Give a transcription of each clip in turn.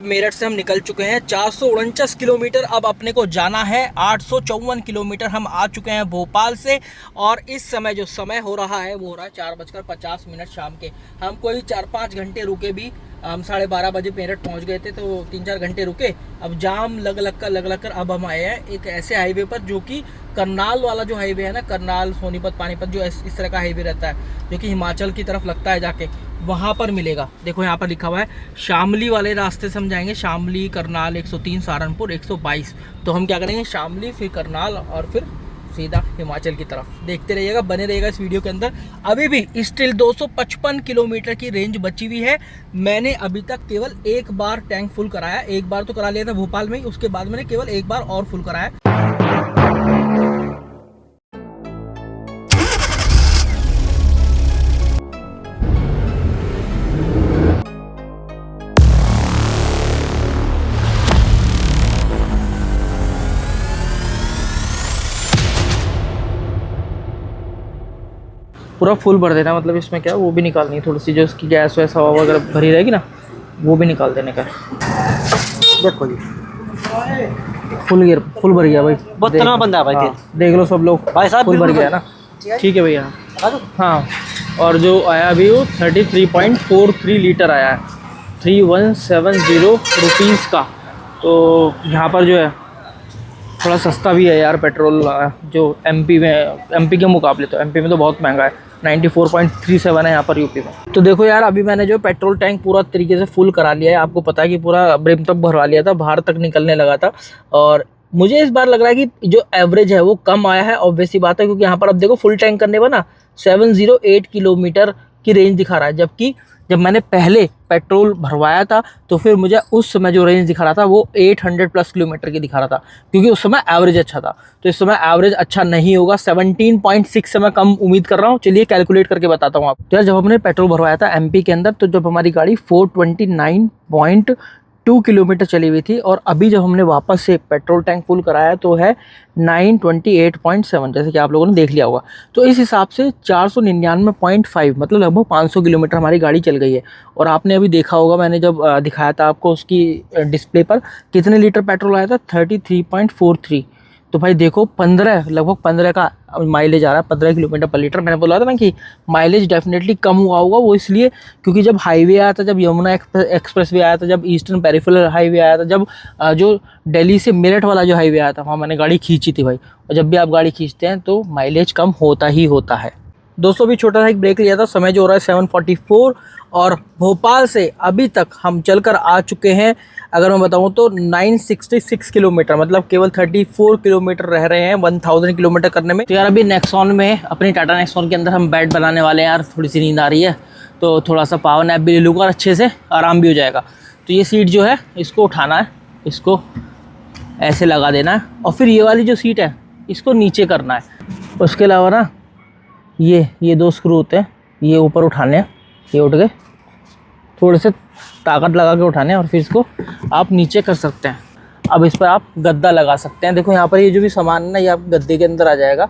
मेरठ से हम निकल चुके हैं 449 किलोमीटर। अब अपने को जाना है 854 किलोमीटर। हम आ चुके हैं भोपाल से और इस समय जो समय हो रहा है वो हो रहा है 4:50 शाम के। हम कोई 4-5 घंटे रुके भी, हम 12:30 बजे मेरठ पहुंच गए थे तो 3-4 घंटे रुके। अब जाम लग लग कर अब हम आए हैं एक ऐसे हाईवे पर जो कि करनाल वाला जो हाईवे है ना, करनाल सोनीपत पानीपत जो इस तरह का हाईवे रहता है जो कि हिमाचल की तरफ लगता है, जाके वहाँ पर मिलेगा। देखो यहाँ पर लिखा हुआ है शामली वाले रास्ते से हम जाएंगे, शामली करनाल 103 सहारनपुर 122। तो हम क्या करेंगे, शामली फिर करनाल और फिर सीधा हिमाचल की तरफ। देखते रहिएगा, बने रहेगा इस वीडियो के अंदर। अभी भी स्टिल 255 किलोमीटर की रेंज बची हुई है। मैंने अभी तक केवल एक बार टैंक फुल कराया, एक बार तो करा लिया था भोपाल में ही, उसके बाद मैंने केवल एक बार और फुल कराया। पूरा फुल भर देना, मतलब इसमें क्या है वो भी निकालनी है, थोड़ी सी जो इसकी गैस वैस हवा वगैरह भरी रहेगी ना वो भी निकाल देने का। देखो जी फुल भर गया भाई, बहुत तरह बंदा है भाई। हाँ, देख लो सब लोग भाई साहब, फुल भर गया ना। ठीक है भैया। हाँ, और जो आया अभी वो 33.43 लीटर आया है, 3170 रुपीज़ का। तो यहाँ पर जो है थोड़ा सस्ता भी है यार पेट्रोल, जो एमपी के मुकाबले। तो एमपी में तो बहुत महंगा है, 94.37 है यहाँ पर यूपी में। तो देखो यार, अभी मैंने जो पेट्रोल टैंक पूरा तरीके से फुल करा लिया है। आपको पता है कि पूरा ब्रिम तक भरवा लिया था, बाहर तक निकलने लगा था। और मुझे इस बार लग रहा है कि जो एवरेज है वो कम आया है, ऑब्वियस सी बात है, क्योंकि यहाँ पर अब देखो फुल टैंक करने पर ना 708 किलोमीटर की रेंज दिखा रहा है। जबकि जब मैंने पहले पेट्रोल भरवाया था तो फिर मुझे उस समय जो रेंज दिखा रहा था वो 800+ किलोमीटर की दिखा रहा था, क्योंकि उस समय एवरेज अच्छा था। तो इस समय एवरेज अच्छा नहीं होगा, 17.6 से मैं कम उम्मीद कर रहा हूँ। चलिए कैलकुलेट करके बताता हूँ आपको। तो यार, जब हमने पेट्रोल भरवाया था एमपी के अंदर, तो जब हमारी गाड़ी 429.2 किलोमीटर चली हुई थी, और अभी जब हमने वापस से पेट्रोल टैंक फुल कराया तो है 928.7, जैसे कि आप लोगों ने देख लिया होगा। तो इस हिसाब से 499.5, मतलब लगभग 500 किलोमीटर हमारी गाड़ी चल गई है। और आपने अभी देखा होगा, मैंने जब दिखाया था आपको उसकी डिस्प्ले पर कितने लीटर पेट्रोल आया था, 33.43। तो भाई देखो, लगभग 15 का माइलेज आ रहा है, 15 किलोमीटर पर लीटर। मैंने बोला था ना कि माइलेज डेफिनेटली कम हुआ होगा, वो इसलिए क्योंकि जब हाईवे आया था, जब यमुना एक्सप्रेस वे आया था, जब ईस्टर्न पेरिफेरल हाईवे आया था, जब जो दिल्ली से मेरठ वाला जो हाईवे आया था, वहाँ मैंने गाड़ी खींची थी भाई। और जब भी आप गाड़ी खींचते हैं तो माइलेज कम होता ही होता है। दोस्तों, भी छोटा सा एक ब्रेक लिया था। समय जो हो रहा है 7:44, और भोपाल से अभी तक हम चलकर आ चुके हैं, अगर मैं बताऊं तो 966 किलोमीटर, मतलब केवल 34 किलोमीटर रह रहे हैं 1000 किलोमीटर करने में। तो यार, अभी नेक्सॉन में, अपनी टाटा नेक्सॉन के अंदर हम बेड बनाने वाले हैं यार। थोड़ी सी नींद आ रही है तो थोड़ा सा पावर नैप भी ले लूँगा और अच्छे से आराम भी हो जाएगा। तो ये सीट जो है इसको उठाना है, इसको ऐसे लगा देना है, और फिर ये वाली जो सीट है इसको नीचे करना है। उसके अलावा ना ये 2 स्क्रू होते हैं, ये ऊपर उठाने हैं, ये उठ गए, थोड़े से ताकत लगा के उठाने हैं, और फिर इसको आप नीचे कर सकते हैं। अब इस पर आप गद्दा लगा सकते हैं। देखो यहाँ पर ये जो भी सामान है ना, ये आप गद्दे के अंदर आ जाएगा,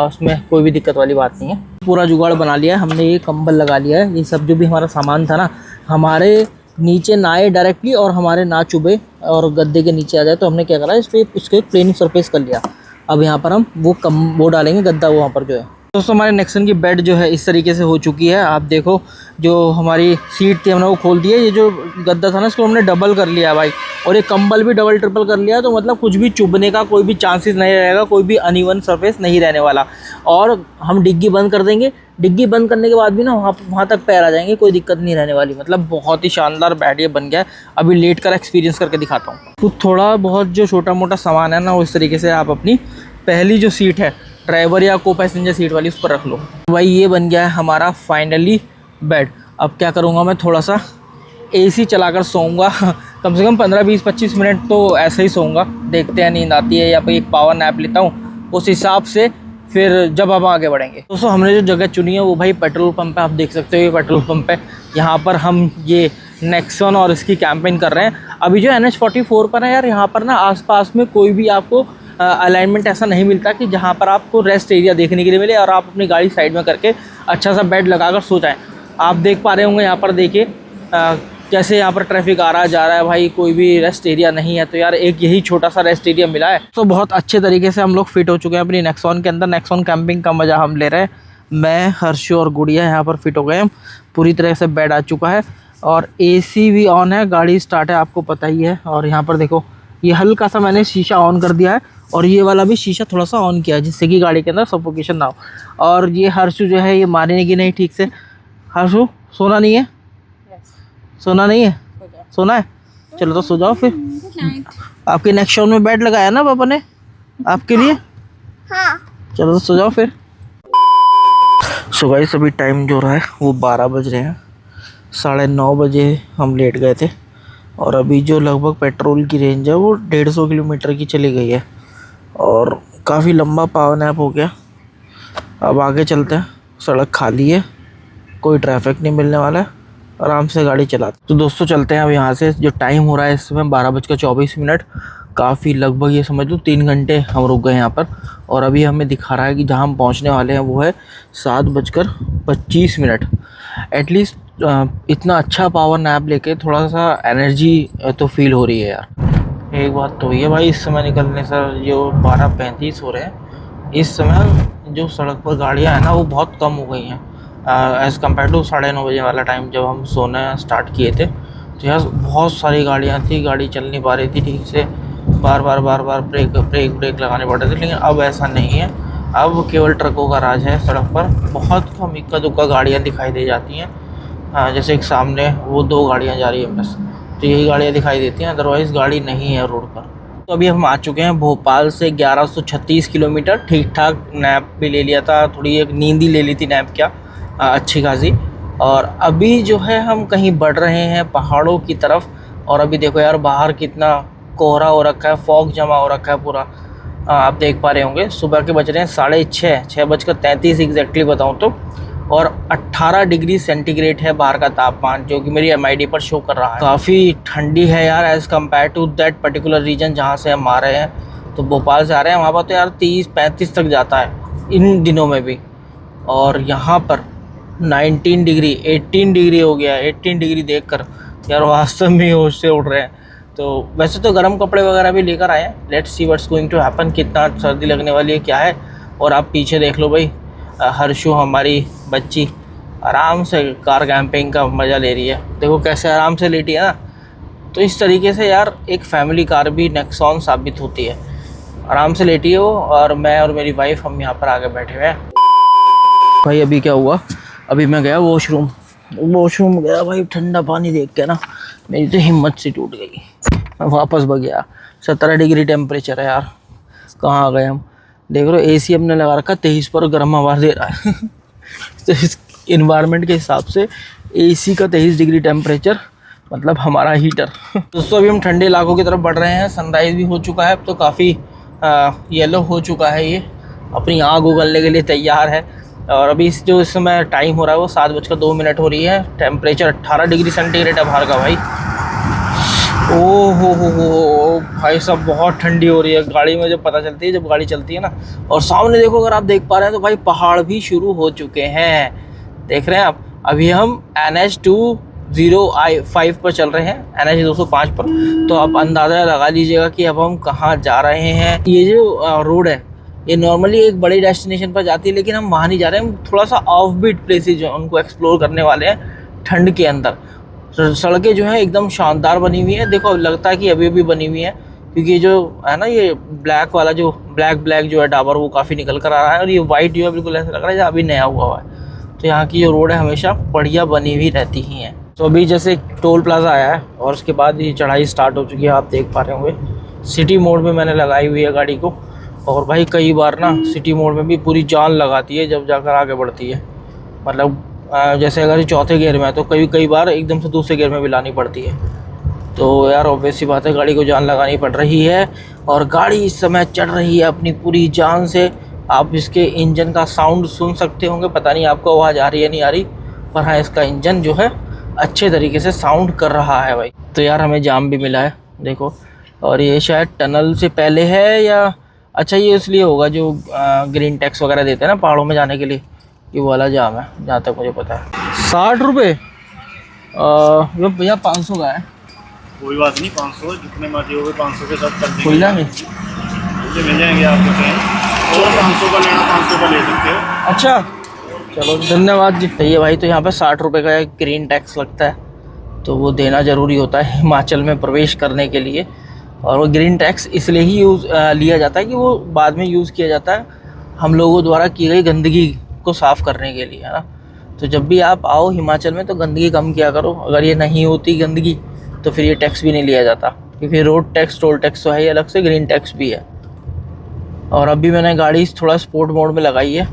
उसमें कोई भी दिक्कत वाली बात नहीं है। पूरा जुगाड़ बना लिया है हमने, ये कंबल लगा लिया है। ये सब जो भी हमारा सामान था ना, हमारे नीचे ना आए डायरेक्टली और हमारे ना चुभे और गद्दे के नीचे आ जाए, तो हमने क्या करा, इस पर उसके प्लेन सरफेस कर लिया। अब यहाँ पर हम वो डालेंगे गद्दा, वहाँ पर जो है। दोस्तों, हमारे नेक्सन की बेड जो है इस तरीके से हो चुकी है। आप देखो, जो हमारी सीट थी हमने वो खोल दी है। ये जो गद्दा था ना, इसको हमने डबल कर लिया है भाई, और ये कंबल भी डबल ट्रिपल कर लिया। तो मतलब कुछ भी चुभने का कोई भी चांसेस नहीं रहेगा, कोई भी अनइवन सरफेस नहीं रहने वाला। और हम डिग्गी बंद कर देंगे, डिग्गी बंद करने के बाद भी ना वहाँ तक पैर आ जाएंगे, कोई दिक्कत नहीं रहने वाली। मतलब बहुत ही शानदार बेड ये बन गया है। अभी लेट कर एक्सपीरियंस करके दिखाता हूँ। तो थोड़ा बहुत जो छोटा मोटा सामान है ना, वो इस तरीके से आप अपनी पहली जो सीट है, ड्राइवर या को पैसेंजर सीट वाली, उस पर रख लो भाई। ये बन गया है हमारा फाइनली बेड। अब क्या करूँगा, मैं थोड़ा सा एसी चलाकर सोऊंगा कम से कम 15-20-25 मिनट तो ऐसे ही सोऊंगा। देखते हैं नींद आती है या फिर एक पावर नैप लेता हूँ, उस हिसाब से फिर जब हम आगे बढ़ेंगे। दोस्तों, हमने जो जगह चुनी है वो भाई पेट्रोल पंप है। आप देख सकते हो ये पेट्रोल पंप है। यहाँ पर हम ये नेक्सॉन और इसकी कैंपेन कर रहे हैं। अभी जो NH44 पर है यार, यहाँ पर ना आसपास में कोई भी आपको अलाइनमेंट ऐसा नहीं मिलता कि जहाँ पर आपको रेस्ट एरिया देखने के लिए मिले और आप अपनी गाड़ी साइड में करके अच्छा सा बेड लगाकर सो जाएं। आप देख पा रहे होंगे यहाँ पर, देखिए कैसे यहाँ पर ट्रैफिक आ रहा जा रहा है भाई, कोई भी रेस्ट एरिया नहीं है। तो यार एक यही छोटा सा रेस्ट एरिया मिला है। तो बहुत अच्छे तरीके से हम लोग फिट हो चुके हैं अपनी नेक्सॉन के अंदर। नेक्सॉन कैंपिंग का मज़ा हम ले रहे हैं। मैं, हर्षु और गुड़िया यहाँ पर फिट हो गए हैं। पूरी तरह से बेड आ चुका है और AC भी ऑन है, गाड़ी स्टार्ट है, आपको पता ही है। और यहाँ पर देखो ये हल्का सा मैंने शीशा ऑन कर दिया है और ये वाला भी शीशा थोड़ा सा ऑन किया है, जिससे कि गाड़ी के अंदर सफोकेशन ना हो। और ये हर्षु जो है ये मारेगी नहीं ठीक से। हर्षु सोना नहीं है? सोना नहीं है? सोना है? चलो तो सो जाओ फिर। आपके नेक्सॉन में बेड लगाया ना पापा ने आपके लिए? हाँ। चलो तो सो जाओ फिर। सो गाइस अभी टाइम जो रहा है वो 12 बज रहे हैं। 9:30 बजे हम लेट गए थे और अभी जो लगभग पेट्रोल की रेंज है वो 150 किलोमीटर की चली गई है और काफ़ी लंबा पावर नैप हो गया। अब आगे चलते हैं। सड़क खाली है, कोई ट्रैफिक नहीं मिलने वाला है, आराम से गाड़ी चलाते। तो दोस्तों चलते हैं अब यहाँ से। जो टाइम हो रहा है इस समय 12:24। काफ़ी लगभग ये समझ लो 3 घंटे हम रुक गए यहाँ पर और अभी हमें दिखा रहा है कि जहाँ हम पहुँचने वाले हैं वो है 7:25। एटलीस्ट इतना अच्छा पावर नैप लेके थोड़ा सा एनर्जी तो फील हो रही है यार। एक बात तो ये भाई, इस समय निकलने से जो 12:35 हो रहे हैं, इस समय जो सड़क पर गाड़ियाँ हैं ना वो बहुत कम हो गई हैं एज़ कम्पेयर टू 9:30 बजे वाला टाइम जब हम सोना स्टार्ट किए थे। तो यार बहुत सारी गाड़ियाँ थी, गाड़ी चल नहीं पा रही थी ठीक से, बार बार ब्रेक लगाने पड़ रहे थे। लेकिन अब ऐसा नहीं है, अब केवल ट्रकों का राज है सड़क पर। बहुत कम इक्का दुक्का गाड़ियाँ दिखाई दे जाती हैं। जैसे एक सामने वो 2 गाड़ियाँ जा रही हैं बस, तो यही गाड़ियाँ दिखाई देती हैं, अदरवाइज़ गाड़ी नहीं है रोड पर। तो अभी हम आ चुके हैं भोपाल से 1136 किलोमीटर। ठीक ठाक नैप भी ले लिया था, थोड़ी एक नींद ही ले ली थी, नैप क्या अच्छी खासी। और अभी जो है हम कहीं बढ़ रहे हैं पहाड़ों की तरफ। और अभी देखो यार बाहर कितना कोहरा हो रखा है, फॉग जमा हो रखा है पूरा। आप देख पा रहे होंगे सुबह के बज रहे हैं 6:30, 6:33 एग्जैक्टली बताऊं तो। और 18 डिग्री सेंटीग्रेड है बाहर का तापमान, जो कि मेरी MID पर शो कर रहा है। काफ़ी ठंडी है यार as compare to that particular region जहाँ से हम आ रहे हैं। तो भोपाल से आ रहे हैं, वहाँ पर तो यार 30-35 तक जाता है इन दिनों में भी। और यहाँ पर 19 डिग्री 18 डिग्री हो गया। 18 डिग्री देखकर यार वास्तव में होश से उड़ रहे हैं। तो वैसे तो गर्म कपड़े वगैरह भी लेकर आए हैं। Let's see what's going to happen, कितना सर्दी लगने वाली है क्या है। और आप पीछे देख लो भाई, हर्षु हमारी बच्ची आराम से कार कैंपिंग का मज़ा ले रही है। देखो कैसे आराम से लेटी है ना। तो इस तरीके से यार एक फैमिली कार भी नेक्सॉन साबित होती है। आराम से लेटी हो और मैं और मेरी वाइफ हम यहाँ पर आगे बैठे हुए हैं। भाई अभी क्या हुआ, अभी मैं गया वॉशरूम गया भाई, ठंडा पानी देख के ना मेरी तो हिम्मत सी टूट गई। मैं वापस भाग गया। 17 डिग्री टेम्परेचर है यार, कहाँ आ गए हम। देख रहे हो AC हमने लगा रखा 23 पर, गर्म हवा दे रहा है। तो इस इन्वायरमेंट के हिसाब से AC का 23 डिग्री टेम्परेचर मतलब हमारा हीटर। दोस्तों अभी हम ठंडे इलाकों की तरफ बढ़ रहे हैं। सनराइज़ भी हो चुका है, अब तो काफ़ी येलो हो चुका है, ये अपनी आग उगलने के लिए तैयार है। और अभी इस समय टाइम हो रहा है वो 7:02 हो रही है। टेम्परेचर 18 डिग्री सेंटीग्रेड है बाहर का भाई। ओ हो भाई साहब बहुत ठंडी हो रही है। गाड़ी में जब पता चलती है, जब गाड़ी चलती है ना। और सामने देखो, अगर आप देख पा रहे हैं तो भाई पहाड़ भी शुरू हो चुके हैं। देख रहे हैं आप, अभी हम NH 205 पर चल रहे हैं, NH 205 पर। तो आप अंदाज़ा लगा लीजिएगा कि अब हम कहाँ जा रहे हैं। ये जो रोड है ये नॉर्मली एक बड़ी डेस्टिनेशन पर जाती है, लेकिन हम वहाँ नहीं जा रहे हैं। हम थोड़ा सा ऑफ बीट प्लेसेज जो उनको एक्सप्लोर करने वाले हैं ठंड के अंदर। सड़कें जो है एकदम शानदार बनी हुई है। देखो लगता है कि अभी भी बनी हुई है, क्योंकि जो है ना ये ब्लैक वाला जो ब्लैक जो है डाबर वो काफ़ी निकल कर आ रहा है। और ये वाइट जो है बिल्कुल ऐसा लग रहा है जैसे अभी नया हुआ है। तो यहाँ की जो रोड है हमेशा बढ़िया बनी हुई रहती ही हैं। तो अभी जैसे टोल प्लाजा आया है और उसके बाद ये चढ़ाई स्टार्ट हो चुकी है, आप देख पा रहे होंगे। सिटी मोड में मैंने लगाई हुई है गाड़ी को। और भाई कई बार ना सिटी मोड में भी पूरी जान लगाती है जब जाकर आगे बढ़ती है। मतलब जैसे अगर ये चौथे गियर में है तो कई बार एकदम से दूसरे गियर में भी लानी पड़ती है। तो यार ऑब्वियस सी बात है, गाड़ी को जान लगानी पड़ रही है। और गाड़ी इस समय चढ़ रही है अपनी पूरी जान से। आप इसके इंजन का साउंड सुन सकते होंगे, पता नहीं आपको आवाज़ आ रही है नहीं आ रही, पर हाँ इसका इंजन जो है अच्छे तरीके से साउंड कर रहा है भाई। तो यार हमें जाम भी मिला है देखो। और ये शायद टनल से पहले है या अच्छा ये इसलिए होगा जो ग्रीन टैक्स वगैरह देते हैं ना पहाड़ों में जाने के लिए, ये वाला जाम है जहाँ तक मुझे पता है। 60 रुपये? ये भैया 500 का है। कोई बात नहीं, 500 जितने मर्जी हो गए 500 के साथ कर देंगे। खुल जाएंगे? मुझे मिल जाएंगे आपको चेन। और 500 का लेना 500 का ले सकते हो। अच्छा चलो धन्यवाद जी। ये भाई तो यहाँ पे 60 रुपये का एक ग्रीन टैक्स लगता है, तो वो देना ज़रूरी होता है हिमाचल में प्रवेश करने के लिए। और वो ग्रीन टैक्स इसलिए ही लिया जाता है कि वो बाद में यूज़ किया जाता है हम लोगों द्वारा की गई गंदगी को साफ़ करने के लिए, है ना। तो जब भी आप आओ हिमाचल में तो गंदगी कम किया करो। अगर ये नहीं होती गंदगी तो फिर ये टैक्स भी नहीं लिया जाता, क्योंकि रोड टैक्स टोल टैक्स तो है ही, अलग से ग्रीन टैक्स भी है। और अभी मैंने गाड़ी थोड़ा स्पोर्ट मोड में लगाई है,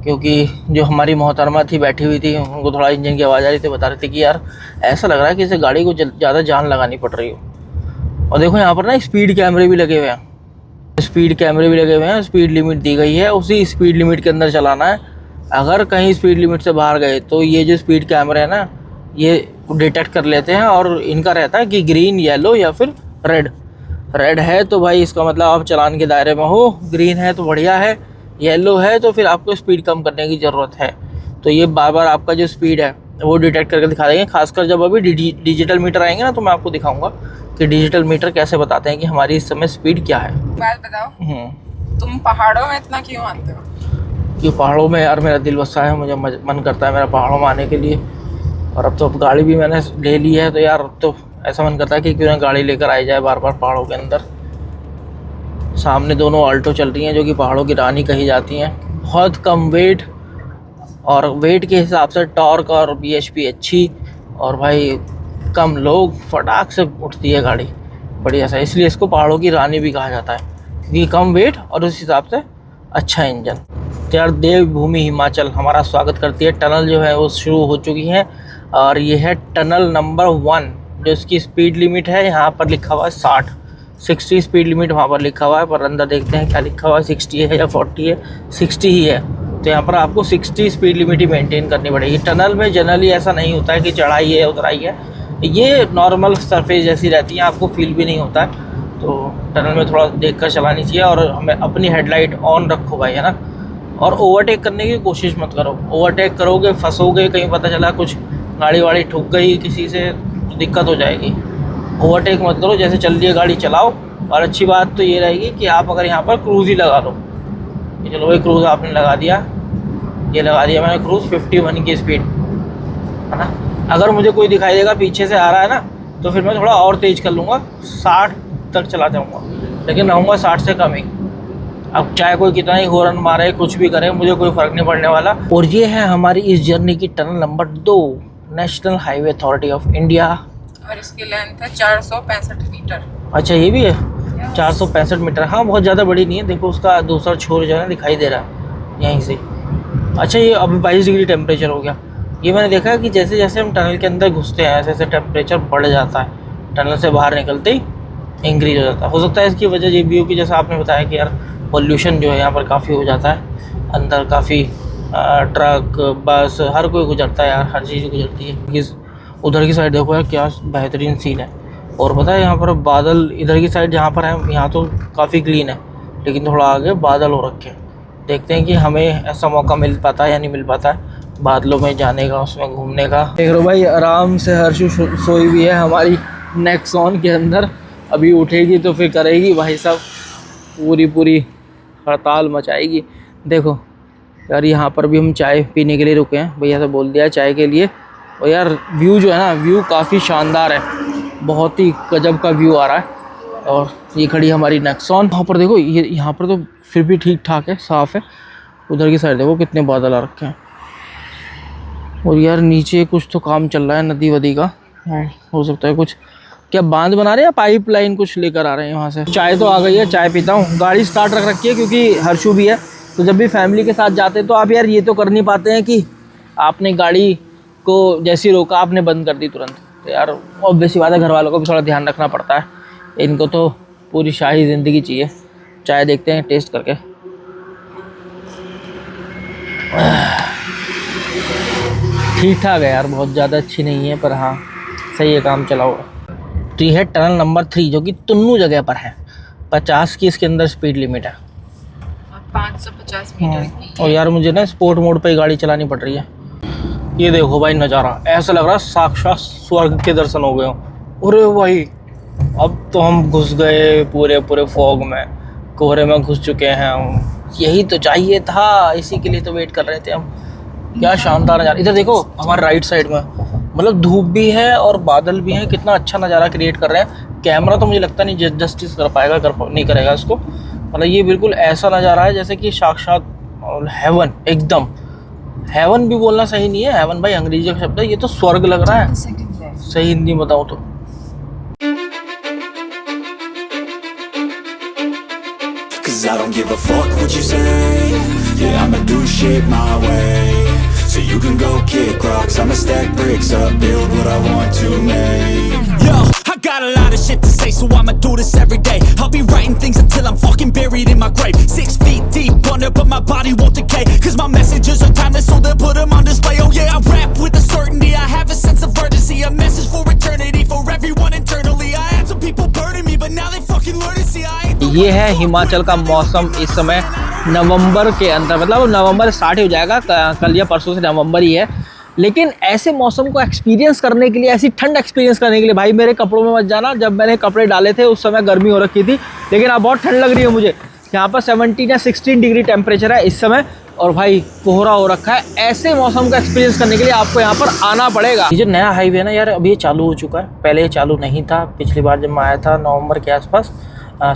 क्योंकि जो हमारी मोहतरमा थी बैठी हुई थी, उनको थोड़ा इंजन की आवाज़ आ रही थी, बता रहे थे कि यार ऐसा लग रहा है कि इसे गाड़ी को ज़्यादा जान लगानी पड़ रही हो। और देखो यहाँ पर ना स्पीड कैमरे भी लगे हुए हैं, स्पीड लिमिट दी गई है, उसी स्पीड लिमिट के अंदर चलाना है। अगर कहीं स्पीड लिमिट से बाहर गए तो ये जो स्पीड कैमरे हैं ना, ये डिटेक्ट कर लेते हैं और इनका रहता है कि ग्रीन, येलो या फिर रेड है तो भाई इसका मतलब आप चालान के दायरे में हो, ग्रीन है तो बढ़िया है, येलो है तो फिर आपको स्पीड कम करने की ज़रूरत है। तो ये बार बार आपका जो स्पीड है वो डिटेक्ट करके दिखा देंगे। खासकर जब अभी डिजिटल मीटर आएंगे ना, तो मैं आपको दिखाऊंगा कि डिजिटल मीटर कैसे बताते हैं कि हमारी इस समय स्पीड क्या है। बात बताओ, तुम पहाड़ों में इतना क्यों आते हो? कि पहाड़ों में यार मेरा दिल बसा है, मुझे मन करता है मेरा पहाड़ों में आने के लिए। और अब तो गाड़ी भी मैंने ले ली है, तो यार अब तो ऐसा मन करता है कि क्यों ना गाड़ी लेकर आई जाए बार बार पहाड़ों के अंदर। सामने दोनों ऑल्टो चल रही हैं जो कि पहाड़ों की रानी कही जाती हैं। बहुत कम वेट, और वेट के हिसाब से टॉर्क और BHP अच्छी, और भाई कम लोग, फटाक से उठती है गाड़ी बढ़िया सा, इसलिए इसको पहाड़ों की रानी भी कहा जाता है, क्योंकि कम वेट और उस हिसाब से अच्छा इंजन। तो यार देवभूमि हिमाचल हमारा स्वागत करती है। टनल जो है वो शुरू हो चुकी है, और ये है टनल नंबर 1। जो इसकी स्पीड लिमिट है यहाँ पर लिखा हुआ है 60 स्पीड लिमिट वहाँ पर लिखा हुआ है, पर अंदर देखते हैं क्या लिखा हुआ है, 60 है या 40 है, 60 ही है। तो यहाँ पर आपको 60 स्पीड लिमिट ही मेंटेन करनी पड़ेगी। टनल में जनरली ऐसा नहीं होता है कि चढ़ाई है उतराई है, ये नॉर्मल सरफेस जैसी रहती है, आपको फील भी नहीं होता है। तो टनल में थोड़ा देख कर चलानी चाहिए, और हमें अपनी हेडलाइट ऑन रखो भाई, है ना। और ओवरटेक करने की कोशिश मत करो, ओवरटेक करोगे फंसोगे, कहीं पता चला कुछ गाड़ी वाड़ी ठुक गई किसी से तो दिक्कत हो जाएगी। ओवरटेक मत करो, जैसे चल रही है गाड़ी चलाओ। और अच्छी बात तो ये रहेगी कि आप अगर यहाँ पर क्रूज़ ही लगा लो, चलो भाई क्रूज़ आपने लगा दिया, ये लगा दिया मैंने क्रूज़ 51 की स्पीड, है ना। अगर मुझे कोई दिखाई देगा पीछे से आ रहा है ना, तो फिर मैं थोड़ा और तेज़ कर लूँगा, 60 तक चला जाऊँगा, लेकिन रहूँगा 60 से कम ही। अब चाहे कोई कितना ही हॉर्न मारे, कुछ भी करे, मुझे कोई फ़र्क नहीं पड़ने वाला। और ये है हमारी इस जर्नी की tunnel number 2, national highway authority of India. और इसकी लेंथ है 465 मीटर। अच्छा ये भी है 465 मीटर। हाँ बहुत ज़्यादा बड़ी नहीं है, देखो उसका दूसरा छोर जो है दिखाई दे रहा है यहीं से। अच्छा ये अभी 22 डिग्री टेम्परेचर हो गया। ये मैंने देखा है कि जैसे जैसे हम टनल के अंदर घुसते हैं ऐसे ऐसे टेम्परेचर बढ़ जाता है, टनल से बाहर निकलते ही इंक्रीज हो जाता है। हो सकता है इसकी वजह ये भी हो कि जैसा आपने बताया कि यार पोल्यूशन जो है यहाँ पर काफ़ी हो जाता है, अंदर काफ़ी ट्रक बस हर कोई गुजरता है यार, हर चीज़ गुजरती है। उधर की साइड देखो यार क्या बेहतरीन सीन है। और पता है यहाँ पर बादल, इधर की साइड जहाँ पर है यहाँ तो काफ़ी क्लीन है, लेकिन थोड़ा आगे बादल हो रखे हैं। देखते हैं कि हमें ऐसा मौका मिल पाता है या नहीं मिल पाता है बादलों में जाने का, उसमें घूमने का। देख लो भाई आराम से हर्षु सोई भी है हमारी नेक्सॉन के अंदर। अभी उठेगी तो फिर करेगी भाई साहब पूरी हड़ताल मचाएगी। देखो यार यहाँ पर भी हम चाय पीने के लिए रुके हैं, भैया से बोल दिया चाय के लिए। और यार व्यू जो है ना, व्यू काफ़ी शानदार है, बहुत ही गजब का व्यू आ रहा है। और ये खड़ी हमारी नेक्सॉन। वहाँ पर देखो ये यहाँ पर तो फिर भी ठीक ठाक है, साफ़ है। उधर की साइड देखो कितने बादल आ रखे हैं। और यार नीचे कुछ तो काम चल रहा है नदी वदी का, हो सकता है कुछ क्या बांध बना रहे हैं या पाइप लाइन कुछ लेकर आ रहे हैं वहाँ से। चाय तो आ गई है, चाय पीता हूँ। गाड़ी स्टार्ट रख रखी है क्योंकि हर्षु भी है, तो जब भी फैमिली के साथ जाते हैं तो आप यार ये तो कर नहीं पाते हैं कि आपने गाड़ी को जैसी रोका आपने बंद कर दी तुरंत। तो यार ऑब्वियस बात है, घर वालों को भी थोड़ा ध्यान रखना पड़ता है। इनको तो पूरी शाही ज़िंदगी चाहिए। चाय देखते हैं टेस्ट करके। ठीक ठाक है यार, बहुत ज़्यादा अच्छी नहीं है पर हाँ सही है, काम चला हुआ। तो ये है टनल नंबर 3 जो कि तुन्नू जगह पर है। 50 की इसके अंदर स्पीड लिमिट है, 550 मीटर की। और यार मुझे ना स्पोर्ट मोड पे गाड़ी चलानी पड़ रही है। ये देखो भाई नज़ारा, ऐसा लग रहा है साक्षात स्वर्ग के दर्शन हो गए हो। अरे भाई अब तो हम घुस गए पूरे पूरे फॉग में, कोहरे में घुस चुके हैं हम। यही तो चाहिए था, इसी के लिए तो वेट कर रहे थे हम। क्या शानदार नज़ारा। इधर देखो हमारे राइट साइड में, मतलब धूप भी है और बादल भी है, कितना अच्छा नज़ारा क्रिएट कर रहे हैं। कैमरा तो मुझे लगता नहीं जस्टिस कर पाएगा, नहीं करेगा इसको। मतलब ये बिल्कुल ऐसा नज़ारा है जैसे कि साक्षात हेवन, एकदम हेवन भी बोलना सही नहीं है, हेवन भाई अंग्रेजी का शब्द है, ये तो स्वर्ग लग रहा है सही हिंदी में बताऊँ तो। Cause I don't give a fuck what you say. Yeah, I'ma do shit my way. So you can go kick rocks, I'ma stack bricks up, build what I want to make. Yo, I got a lot of shit to say, so I'ma do this every day. I'll be writing things until I'm fucking buried in my grave. 6 feet deep under, but my body won't decay. Cause my messages are timeless, so they'll put them on display. Oh yeah, I rap with a certainty, I have a sense of urgency. A message for eternity, for everyone internally. I had some people burning me, but now they fucking learn to see I ain't the ये है हिमाचल का मौसम इस समय नवंबर के अंदर, मतलब नवंबर start हो जाएगा, कल या परसों से नवंबर ही है। लेकिन ऐसे मौसम को एक्सपीरियंस करने के लिए, ऐसी ठंड एक्सपीरियंस करने के लिए भाई मेरे कपड़ों में मत जाना। जब मैंने कपड़े डाले थे उस समय गर्मी हो रखी थी, लेकिन अब बहुत ठंड लग रही है मुझे। यहाँ पर 17 या 16 डिग्री टेम्परेचर है इस समय, और भाई कोहरा हो रखा है। ऐसे मौसम को एक्सपीरियंस करने के लिए आपको यहाँ पर आना पड़ेगा। ये जो नया हाईवे है ना यार, अभी ये चालू हो चुका है, पहले ये चालू नहीं था। पिछली बार जब मैं आया था नवंबर के आसपास,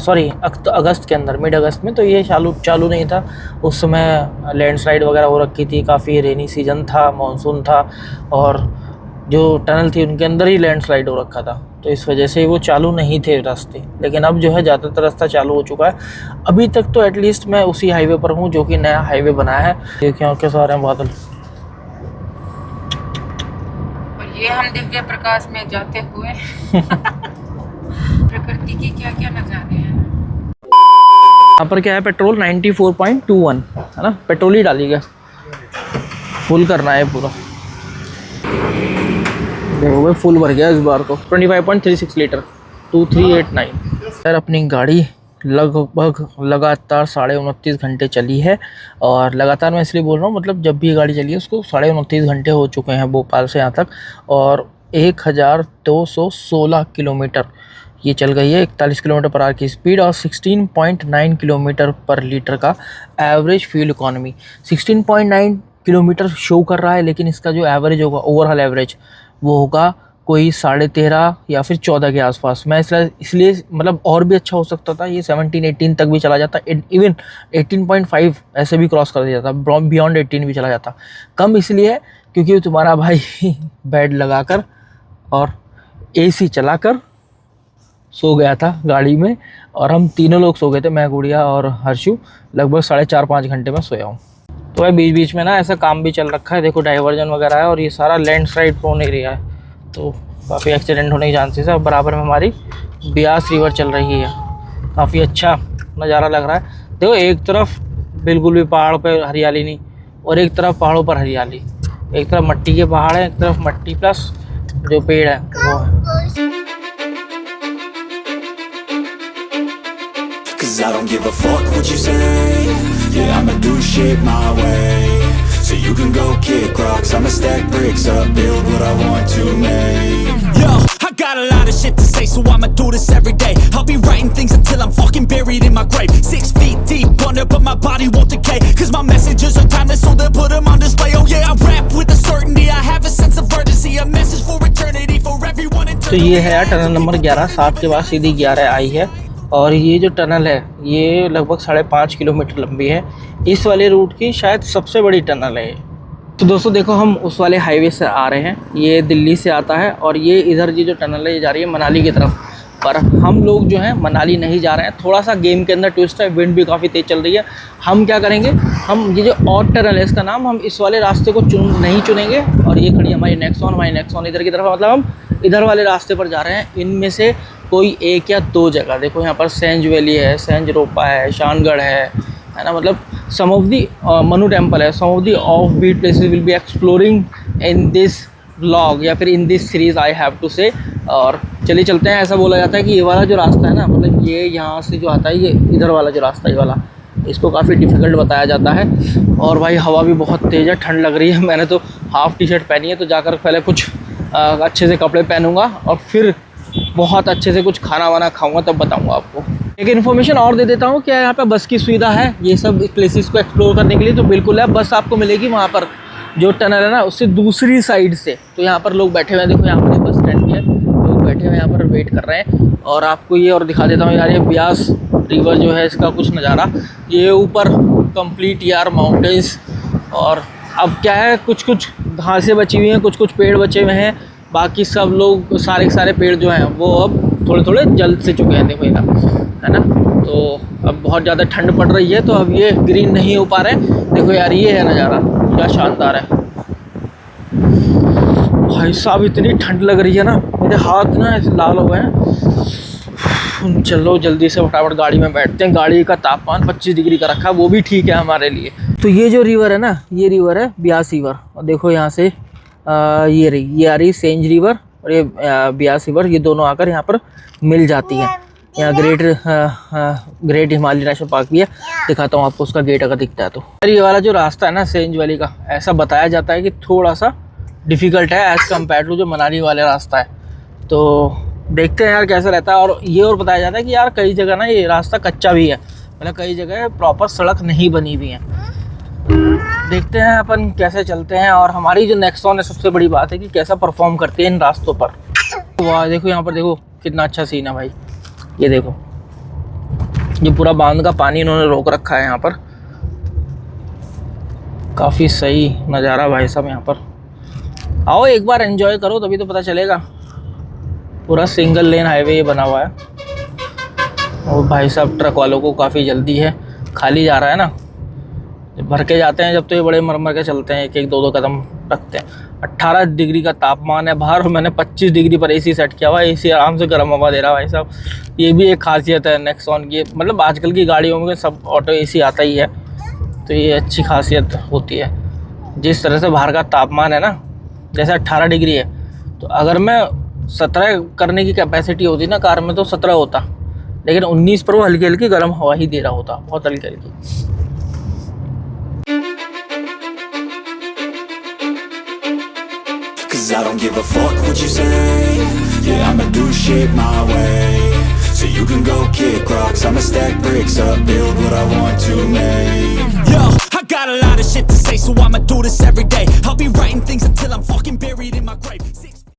सॉरी अगस्त के अंदर, मिड अगस्त में, तो ये चालू नहीं था। उस समय लैंडस्लाइड वगैरह हो रखी थी, काफ़ी रेनी सीजन था, मानसून था, और जो टनल थी उनके अंदर ही लैंडस्लाइड हो रखा था, तो इस वजह से वो चालू नहीं थे रास्ते। लेकिन अब जो है ज़्यादातर रास्ता चालू हो चुका है। अभी तक तो एटलीस्ट मैं उसी हाईवे पर हूँ जो कि नया हाईवे बना है। देखिए और कैसे आ रहे हैं बादल। और ये हम दिव्य प्रकाश में जाते हुए प्रकृति की क्या क्या नजारे हैं। यहाँ पर क्या है, पेट्रोल 94.21 है ना, पेट्रोल ही डालिएगा, फुल करना है पूरा। देखो भाई फुल भर गया इस बार तो, 25.36 लीटर 2389। सर अपनी गाड़ी लगभग लगातार 29.5 घंटे चली है, और लगातार मैं इसलिए बोल रहा हूँ, मतलब जब भी ये गाड़ी चली है उसको 29.5 घंटे हो चुके हैं भोपाल से यहाँ तक, और 1216 किलोमीटर ये चल गई है। 41 किलोमीटर पर आवर की स्पीड और 16.9 किलोमीटर पर लीटर का average fuel economy. 16.9 kilometre show कर रहा है, लेकिन इसका जो एवरेज होगा, ओवरऑल एवरेज, वो होगा कोई 13.5 या फिर 14 के आसपास। मैं इसलिए मतलब और भी अच्छा हो सकता था, ये 17-18 तक भी चला जाता, इवन 18.5 ऐसे भी क्रॉस कर दिया जाता, बियॉन्ड 18 भी चला जाता। कम इसलिए है क्योंकि तुम्हारा भाई बेड लगाकर और AC चलाकर सो गया था गाड़ी में, और हम तीनों लोग सो गए थे, मैं, गुड़िया और हर्षु। लगभग 4.5-5 घंटे में सोया हूँ। तो भाई बीच बीच में ना ऐसा काम भी चल रखा है, देखो डाइवर्जन वगैरह है, और ये सारा लैंडस्लाइड प्रोन एरिया है, तो काफ़ी एक्सीडेंट होने के चांसेस है। बराबर में हमारी ब्यास रिवर चल रही है, काफ़ी अच्छा नज़ारा लग रहा है। देखो एक तरफ बिल्कुल भी पहाड़ पर हरियाली नहीं, और एक तरफ पहाड़ों पर हरियाली। एक तरफ मट्टी के पहाड़ है, एक तरफ मट्टी प्लस जो पेड़ है वो है। Cause I don't give a fuck what you say. Yeah, I'ma do shit my way. So you can go kick rocks, I'ma stack bricks up, build what I want to make. Yo, I got a lot of shit to say, so I'ma do this every day. I'll be writing things until I'm fucking buried in my grave. 6 feet deep under, but my body won't decay. Cause my messages are timeless, so they'll put them on display. Oh yeah, I rap with a certainty, I have a sense of urgency. A message for eternity, for everyone in तो ये है tunnel number 11, 7 के बाद सीधी 11 आई है। और ये जो tunnel है ये लगभग 5.5 किलोमीटर लंबी है, इस वाले रूट की शायद सबसे बड़ी टनल है। तो दोस्तों देखो हम उस वाले हाईवे से आ रहे हैं, ये दिल्ली से आता है, और ये इधर ये जो टनल है ये जा रही है मनाली की तरफ। पर हम लोग जो हैं मनाली नहीं जा रहे हैं, थोड़ा सा गेम के अंदर ट्विस्ट है, विंड भी काफ़ी तेज़ चल रही है। हम क्या करेंगे, हम ये जो और टनल है इसका नाम, हम इस वाले रास्ते को नहीं चुनेंगे। और ये खड़ी हमारी नेक्सॉन इधर की तरफ, मतलब हम इधर वाले रास्ते पर जा रहे हैं। इनमें से कोई 1 या 2 जगह, देखो यहाँ पर सेंज वैली है, सेंज रोपा है, शानगढ़ है ना, मतलब some of the Manu temple है, some of the off beat places will be exploring in this vlog, या फिर in this series I have to say. और चलिए चलते हैं। ऐसा बोला जाता है कि ये वाला जो रास्ता है ना, मतलब ये यहाँ से जो आता है, ये इधर वाला जो रास्ता है ये वाला, इसको काफ़ी डिफ़िकल्ट बताया जाता है। और भाई हवा भी बहुत तेज़ है, ठंड लग रही है, मैंने तो हाफ टी शर्ट पहनी है, तो जाकर पहले कुछ अच्छे से कपड़े पहनूंगा और फिर बहुत अच्छे से कुछ खाना वाना खाऊंगा, तब बताऊंगा आपको। एक इन्फॉर्मेशन और दे देता हूँ, क्या यहाँ पे बस की सुविधा है ये सब प्लेसेस को एक्सप्लोर करने के लिए? तो बिल्कुल है, बस आपको मिलेगी वहाँ पर जो टनल है ना उससे दूसरी साइड से। तो यहाँ पर लोग बैठे हुए हैं, देखो यहाँ पर बस स्टैंड भी है, लोग बैठे हुए यहाँ पर वेट कर रहे हैं। और आपको ये और दिखा देता हूँ यार, ये ब्यास रिवर जो है इसका कुछ नज़ारा, ये ऊपर कंप्लीट यार माउंटेन्स। और अब क्या है, कुछ कुछ घासें बची हुई हैं, कुछ कुछ पेड़ बचे हुए हैं, बाकी सब लोग सारे पेड़ जो हैं वो अब थोड़े थोड़े जल से चुके हैं, देखो है ना। तो अब बहुत ज़्यादा ठंड पड़ रही है, तो अब ये ग्रीन नहीं हो पा रहे हैं। देखो यार ये है नज़ारा, क्या शानदार है भाई साहब, इतनी ठंड लग रही है ना, मेरे हाथ ना ऐसे लाल हो गए हैं। चलो जल्दी से फटाफट गाड़ी में बैठते हैं। गाड़ी का तापमान 25 डिग्री का रखा है, वो भी ठीक है हमारे लिए। तो ये जो रिवर है ना, ये रिवर है ब्यास रिवर। और देखो यहाँ से ये आ रही सेंज रिवर और ये ब्यास रिवर, ये दोनों आकर यहाँ पर मिल जाती है। यहाँ ग्रेट हिमालय नेशनल पार्क भी है, दिखाता हूँ आपको उसका गेट अगर दिखता है तो। ये वाला जो रास्ता है ना सेंज वैली का, ऐसा बताया जाता है कि थोड़ा सा डिफ़िकल्ट है एज़ कम्पेयर टू जो मनाली वाले रास्ता है। तो देखते हैं यार कैसा रहता है। और ये और बताया जाता है कि यार कई जगह ना ये रास्ता कच्चा भी है, मतलब कई जगह प्रॉपर सड़क नहीं बनी हुई है। देखते हैं अपन कैसे चलते हैं। और हमारी जो नेक्सॉन है, सबसे बड़ी बात है कि कैसा परफॉर्म करते हैं इन रास्तों पर। वाह देखो यहाँ पर, देखो कितना अच्छा सीन है भाई। ये देखो, ये पूरा बांध का पानी इन्होंने रोक रखा है यहाँ पर। काफ़ी सही नज़ारा भाई साहब यहाँ पर। आओ एक बार एंजॉय करो, तभी तो पता चलेगा। पूरा सिंगल लेन हाईवे बना हुआ है। और भाई साहब ट्रक वालों को काफ़ी जल्दी है, खाली जा रहा है ना, जब भर के जाते हैं जब तो ये बड़े मर के चलते हैं, एक एक दो कदम रखते हैं। 18 डिग्री का तापमान है बाहर और मैंने 25 डिग्री पर एसी सेट किया हुआ है। एसी आराम से गर्म हवा दे रहा है भाई साहब। ये भी एक खासियत है नेक्सॉन की, मतलब आजकल की गाड़ियों में सब ऑटो एसी आता ही है, तो ये अच्छी खासियत होती है। जिस तरह से बाहर का तापमान है ना, जैसे 18 डिग्री है, तो अगर मैं 17 करने की कैपेसिटी होती ना कार में तो 17 होता, लेकिन 19 पर वो हल्की हल्की गर्म हवा ही दे रहा होता, बहुत हल्की हल्की। Cause I don't give a fuck what you say. Yeah, I'ma do shit my way. So you can go kick rocks, I'ma stack bricks up, build what I want to make. Yo, I got a lot of shit to say, so I'ma do this every day. I'll be writing things until I'm fucking buried in my grave.